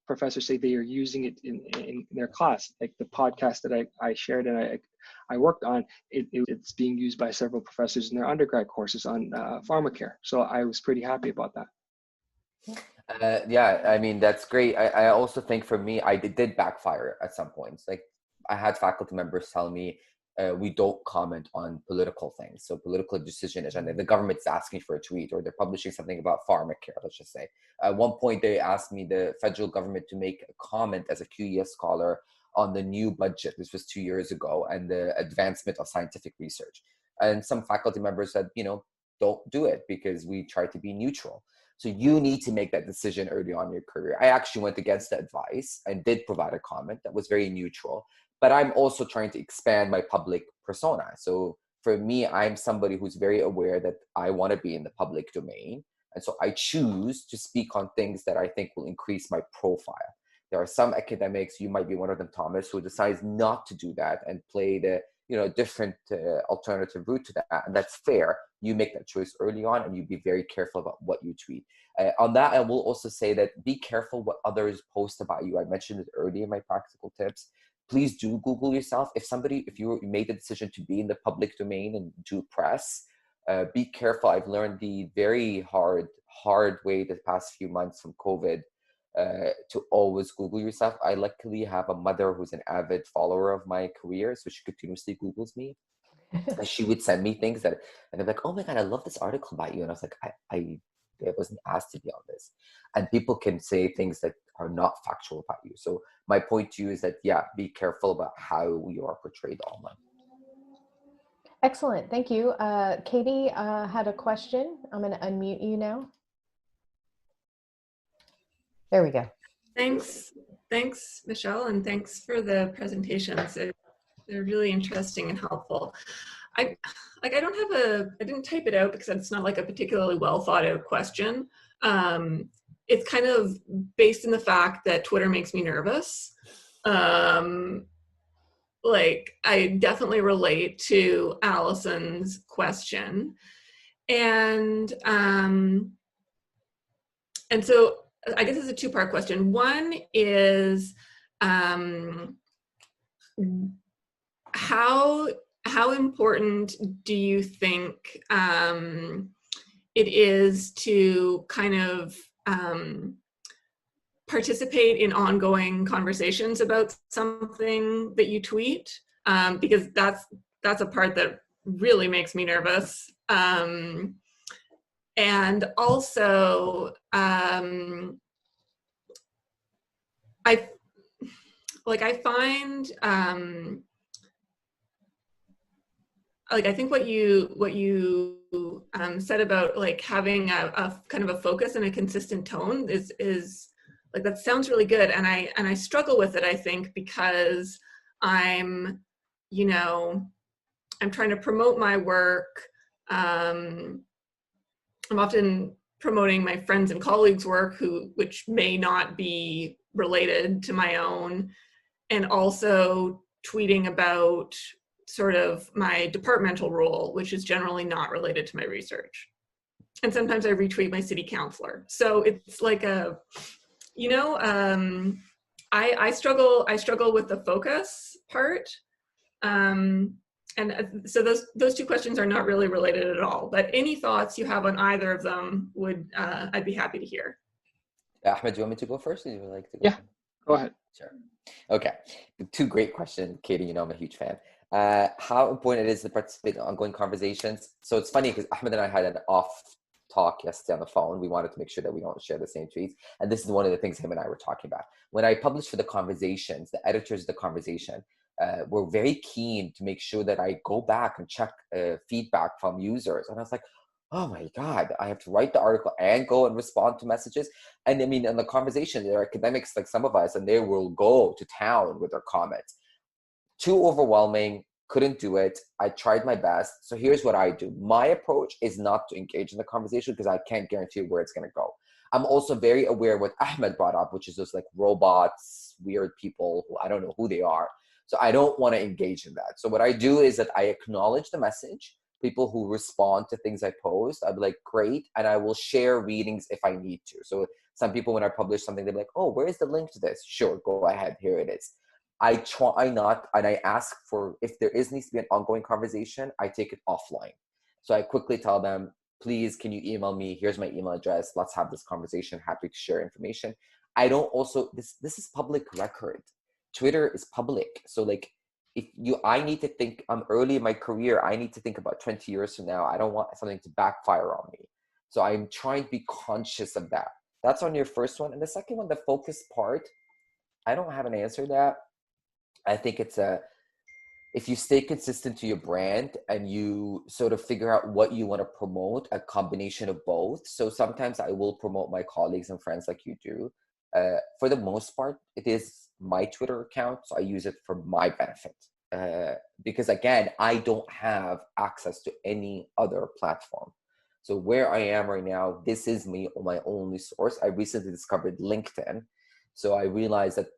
professors say they are using it in their class. Like the podcast that I shared and I worked on, it's being used by several professors in their undergrad courses on pharmacare. So I was pretty happy about that. Yeah, I mean, that's great. I also think for me, I did backfire at some points. Like I had faculty members tell me, we don't comment on political things. So political decision agenda, the government's asking for a tweet or they're publishing something about pharmacare, let's just say. At one point, they asked me, the federal government, to make a comment as a QES scholar on the new budget. This was 2 years ago, and the advancement of scientific research. And some faculty members said, don't do it because we try to be neutral. So you need to make that decision early on in your career. I actually went against the advice and did provide a comment that was very neutral. But I'm also trying to expand my public persona. So for me, I'm somebody who's very aware that I want to be in the public domain. And so I choose to speak on things that I think will increase my profile. There are some academics, you might be one of them, Thomas, who decides not to do that and play the different alternative route to that. And that's fair. You make that choice early on and you be very careful about what you tweet. On that, I will also say that be careful what others post about you. I mentioned it earlier in my practical tips. Please do Google yourself. If you made the decision to be in the public domain and do press, be careful. I've learned the very hard way the past few months from COVID to always Google yourself. I luckily have a mother who's an avid follower of my career, so she continuously Googles me. And she would send me things that, and they're like, "Oh my God, I love this article about you." And I was like, I wasn't asked to be on this. And people can say things that are not factual about you. So my point to you is that, yeah, be careful about how you are portrayed online. Excellent. Thank you. Katie had a question. I'm going to unmute you now. There we go. Thanks, Michelle, and thanks for the presentations. They're really interesting and helpful. I didn't type it out because it's not like a particularly well thought out question. It's kind of based in the fact that Twitter makes me nervous. Like, I definitely relate to Allison's question. And so I guess it's a two-part question. One is, how important do you think it is to kind of participate in ongoing conversations about something that you tweet? Because that's a part that really makes me nervous. And also, I find, I think what you said about like having a kind of a focus and a consistent tone is like, that sounds really good. And I struggle with it, I think, because I'm trying to promote my work. I'm often promoting my friends and colleagues' work which may not be related to my own, and also tweeting about sort of my departmental role, which is generally not related to my research. And sometimes I retweet my city councilor. So it's like I struggle with the focus part. And so those two questions are not really related at all, but any thoughts you have on either of them I'd be happy to hear. Ahmed, do you want me to go first, or do you like to go? Yeah, go ahead. Sure. Okay. Two great questions, Katie. I'm a huge fan. How important it is to participate in ongoing conversations. So it's funny because Ahmed and I had an off talk yesterday on the phone. We wanted to make sure that we don't share the same tweets. And this is one of the things him and I were talking about. When I published for the conversations, the editors of the conversation were very keen to make sure that I go back and check feedback from users. And I was like, oh my God, I have to write the article and go and respond to messages. And I mean, in the conversation, there are academics like some of us, and they will go to town with their comments. Too overwhelming, couldn't do it. I tried my best. So here's what I do. My approach is not to engage in the conversation because I can't guarantee where it's going to go. I'm also very aware of what Ahmed brought up, which is those like robots, weird people who I don't know who they are. So I don't want to engage in that. So what I do is that I acknowledge the message. People who respond to things I post, I'll be like, great. And I will share readings if I need to. So some people, when I publish something, they're like, oh, where's the link to this? Sure, go ahead. Here it is. I try not, and I ask for, if there needs to be an ongoing conversation, I take it offline. So I quickly tell them, please, can you email me? Here's my email address. Let's have this conversation. Happy to share information. I don't also, this is public record. Twitter is public. So like, I need to think, I'm early in my career. I need to think about 20 years from now. I don't want something to backfire on me. So I'm trying to be conscious of that. That's on your first one. And the second one, the focus part, I don't have an answer to that. I think it's if you stay consistent to your brand and you sort of figure out what you want to promote, a combination of both. So sometimes I will promote my colleagues and friends like you do. For the most part, it is my Twitter account, so I use it for my benefit. Because again, I don't have access to any other platform. So where I am right now, this is my only source. I recently discovered LinkedIn. So I realized that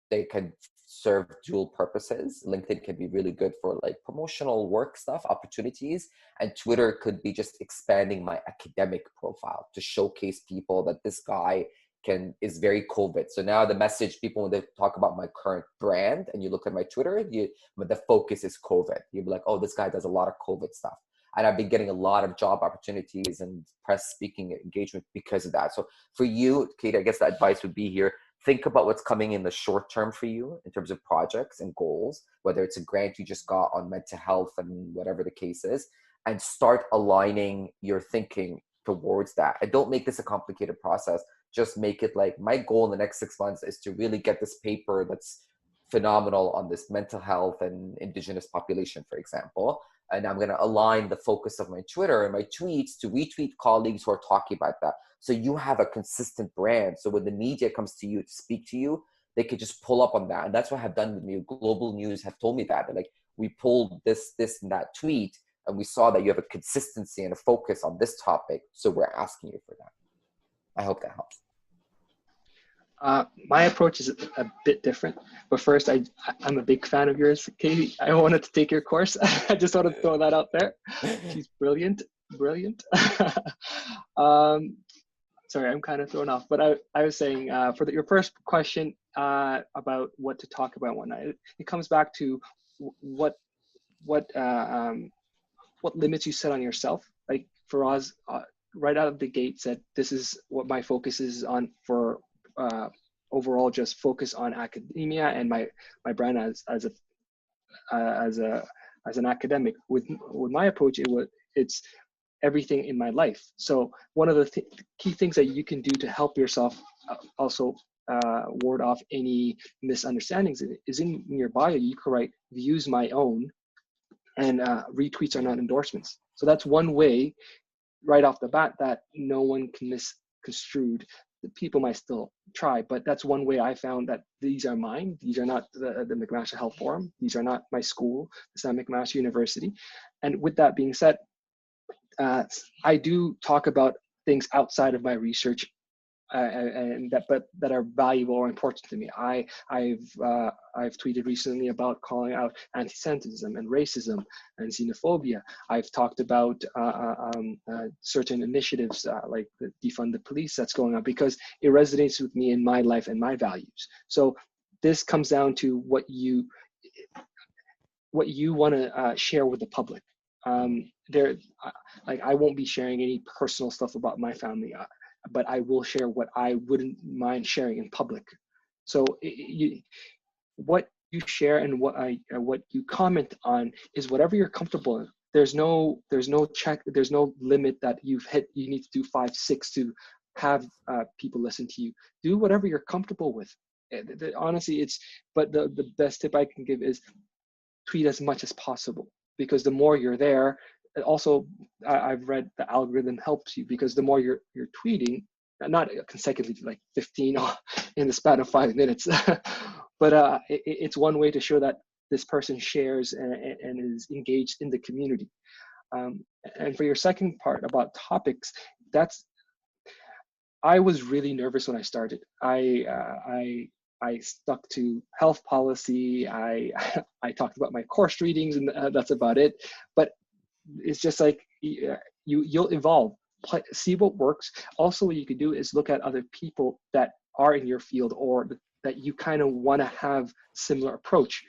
they can serve dual purposes. LinkedIn can be really good for like promotional work stuff, opportunities, and Twitter could be just expanding my academic profile to showcase people that this guy is very COVID. So now the message people, when they talk about my current brand and you look at my Twitter, the focus is COVID. You'd be like, oh, this guy does a lot of COVID stuff. And I've been getting a lot of job opportunities and press speaking engagement because of that. So for you, Kate, I guess the advice would be here, think about what's coming in the short term for you in terms of projects and goals, whether it's a grant you just got on mental health and whatever the case is, and start aligning your thinking towards that. And don't make this a complicated process. Just make it like, my goal in the next 6 months is to really get this paper that's phenomenal on this mental health and Indigenous population, for example. And I'm going to align the focus of my Twitter and my tweets to retweet colleagues who are talking about that. So you have a consistent brand. So when the media comes to you to speak to you, they could just pull up on that. And that's what I've done with me. Global News have told me that. They're like, we pulled this, and that tweet, and we saw that you have a consistency and a focus on this topic. So we're asking you for that. I hope that helps. My approach is a bit different, but first, I'm a big fan of yours, Katie. I wanted to take your course. I just want to throw that out there. She's brilliant. Sorry, I'm kind of thrown off, but I was saying for your first question about what to talk about one night, it comes back to what limits you set on yourself. Like Firas, right out of the gate said, this is what my focus is on for overall, just focus on academia and my brand as an academic. With my approach, it's everything in my life. So one of the key things that you can do to help yourself also ward off any misunderstandings is in your bio. You can write views my own, and retweets are not endorsements. So that's one way right off the bat that no one can misconstrued. People might still try, but that's one way I found that these are mine. These are not the McMaster Health Forum. These are not my school. It's not McMaster University. And with that being said, I do talk about things outside of my research and that are valuable or important to me. I've tweeted recently about calling out anti-Semitism and racism and xenophobia. I've talked about certain initiatives like the defund the police that's going on because it resonates with me in my life and my values. So this comes down to what you want to share with the public. Like I won't be sharing any personal stuff about my family. But I will share what I wouldn't mind sharing in public. So what you share and what you comment on is whatever you're comfortable in. There's no limit that you've hit. You need to do 5, 6 to have people listen to you. Do whatever you're comfortable with. Honestly, but the best tip I can give is tweet as much as possible, because the more you're there. Also, I've read the algorithm helps you, because the more you're tweeting, not consecutively like 15 in the span of 5 minutes, but it's one way to show that this person shares and is engaged in the community. And for your second part about topics, I was really nervous when I started. I stuck to health policy. I talked about my course readings, and that's about it. But it's just like you'll evolve, see what works. Also, what you could do is look at other people that are in your field or that you kind of want to have similar approach.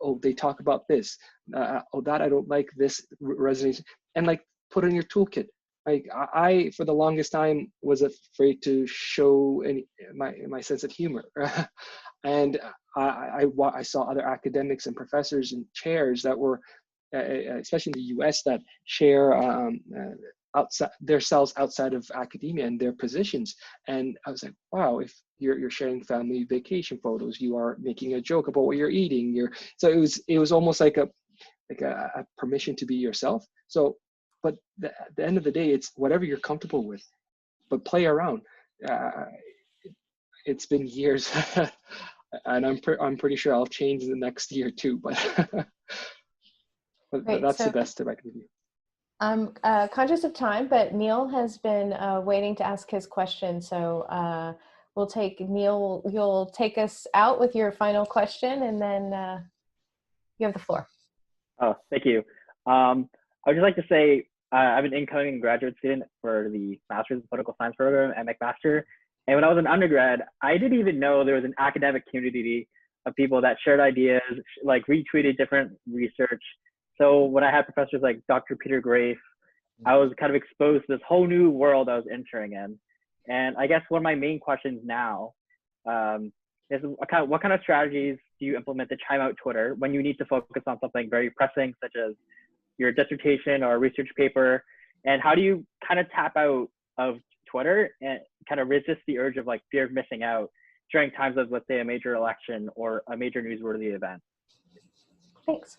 Oh, they talk about this. That I don't like, this resonates, and like put in your toolkit. Like I for the longest time was afraid to show my sense of humor, and I saw other academics and professors and chairs that were, especially in the US, that share outside themselves outside of academia and their positions. And I was like, wow, if you're sharing family vacation photos, you are making a joke about what you're eating. So it was almost like a permission to be yourself. So, but at the end of the day, it's whatever you're comfortable with, but play around. It's been years, and I'm pretty sure I'll change in the next year too. But. But that's the best tip I can give you. I'm conscious of time, but Neil has been waiting to ask his question. So we'll take Neil. You'll take us out with your final question, and then you have the floor. Oh, thank you. I would just like to say I'm an incoming graduate student for the Master's in Political Science program at McMaster. And when I was an undergrad, I didn't even know there was an academic community of people that shared ideas, like retweeted different research. So when I had professors like Dr. Peter Grafe I was kind of exposed to this whole new world I was entering in. And I guess one of my main questions now is what kind of strategies do you implement to chime out Twitter when you need to focus on something very pressing, such as your dissertation or research paper? And how do you kind of tap out of Twitter and kind of resist the urge of like fear of missing out during times of, let's say, a major election or a major newsworthy event? Thanks.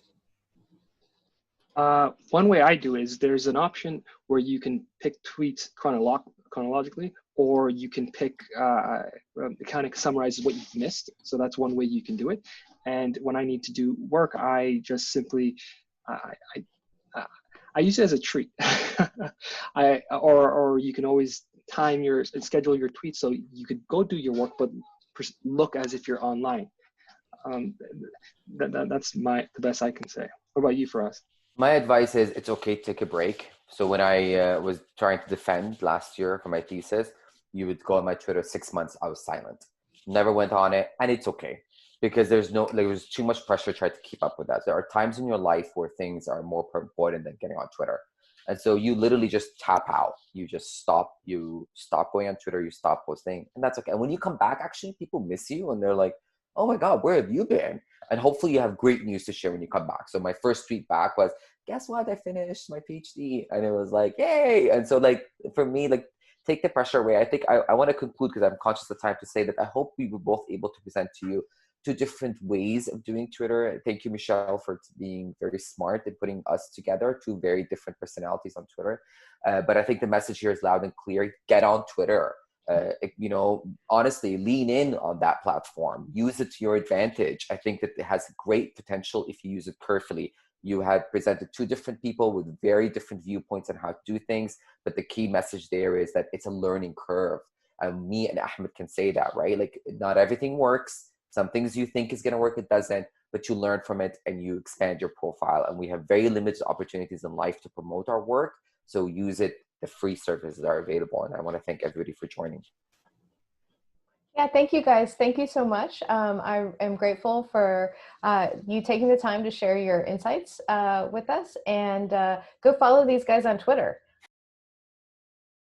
One way I do is there's an option where you can pick tweets chronologically, or you can pick it kind of summarizes what you've missed. So that's one way you can do it. And when I need to do work, I just simply I use it as a treat. Or you can always schedule your tweets so you could go do your work, but look as if you're online. That's the best I can say. What about you, Firas? My advice is it's okay to take a break. So when I was trying to defend last year for my thesis, you would go on my Twitter 6 months, I was silent. Never went on it, and it's okay. Because there was too much pressure to try to keep up with that. There are times in your life where things are more important than getting on Twitter. And so you literally just tap out. You just stop. You stop going on Twitter. You stop posting. And that's okay. And when you come back, actually, people miss you. And they're like, oh my God, where have you been? And hopefully you have great news to share when you come back. So my first tweet back was, guess what? I finished my PhD. And it was like, yay. And so like, for me, like, take the pressure away. I think I want to conclude, because I'm conscious of time, to say that I hope we were both able to present to you two different ways of doing Twitter. Thank you, Michelle, for being very smart and putting us together, two very different personalities on Twitter. But I think the message here is loud and clear. Get on Twitter. Honestly, lean in on that platform. Use it to your advantage. I think that it has great potential if you use it carefully. You had presented two different people with very different viewpoints on how to do things, but the key message there is that it's a learning curve. Me and Ahmed can say that, right? Like, not everything works. Some things you think is going to work, it doesn't, but you learn from it and you expand your profile. And we have very limited opportunities in life to promote our work. So use it. The free services are available. And I want to thank everybody for joining. Yeah, thank you guys. Thank you so much. I am grateful for you taking the time to share your insights with us, and go follow these guys on Twitter.